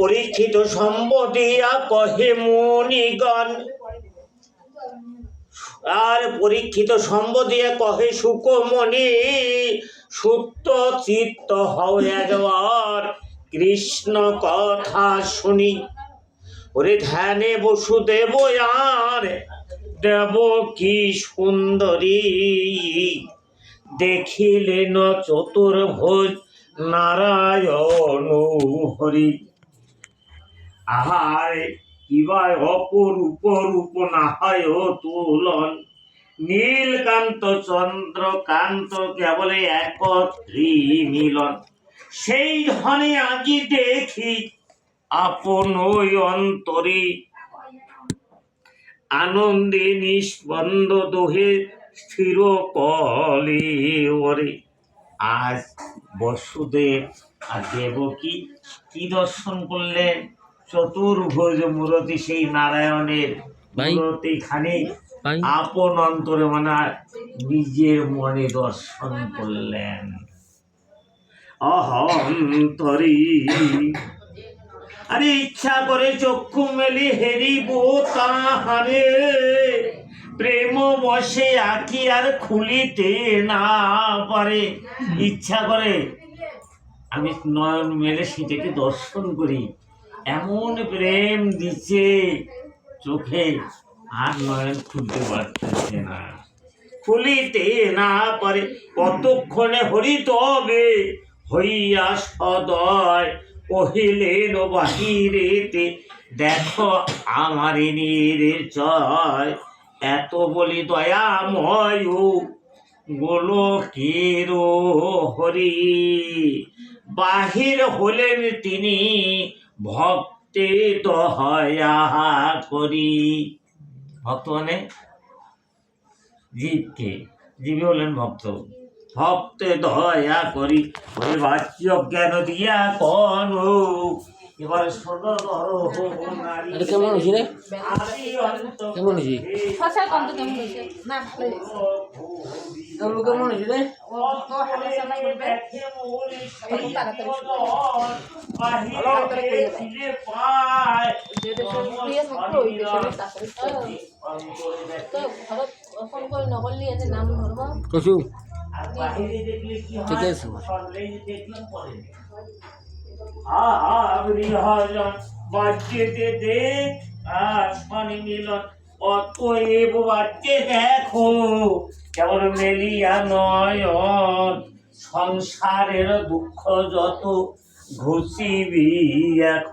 পরীক্ষিত সম্বদিয়া কহে মুনিগণ, আর পরীক্ষিত সম্বদিয়া কহে সুকমণি, সুপ্ত চিত্ত হও একবার কৃষ্ণ কথা শুনি। ওরে ধ্যানে বসুদেব আর দেবকী সুন্দরী, দেখিলেন চতুর্ভুজ নারায়ণ হরি। আহার কিবা অপরূপ রূপ না হয় তুলন, নীলকান্ত চন্দ্রকান্ত কেবলে একত্রী মিলন। সেই ধনে আজি দেখি আপন অন্তরে, আনন্দে নিস্পন্দ দোহে স্থির কলে ওরে। আজ বসুদেব আর দেবকী কি দর্শন করলেন? চতুর্ভুজ মূরতি, সেই নারায়ণের মূরতি খানি আপন অন্তরে মানে নিজের মনে দর্শন করলেন। অহন্তরী আরে ইচ্ছা করে চক্ষু মেলি হেরিব তাহারে, প্রেম বসে আঁকি আর খুলিতে না পারে। ইচ্ছা করে আমি নয়ন মেলে সেটাকে দর্শন করি, এমন প্রেম দিচ্ছে চোখে, আর নয়ন খুলতে পারতেছে না, খুলিতে না পারে। কতক্ষণে হরি তবে হইয়া সদয়, কহিলেন বাহিরেতে দেখো আমার নির্জয়। এত বলি দয়াময় গোলকের হরি, বাহির হলেন তিনি ভক্তে দয়া করি। ভক্ত মানে জীবকে, জীবী হলেন ভক্ত, ভক্তে দয়া করি। ওই বাচ্য জ্ঞান দিয়া কোন এবার শোনো নারী। কেমন হয়েছে রে? কেমন হয়েছে? না কেমন হয়েছে রে? কসু ঠিক আছে। বাচ্চাতে দেখ আসমানি মিলন, অতএব বাচ্চে দেখো কেবল মেলিয়া নয়ন, সংসারের দুঃখ যত ঘুষিবি এখন।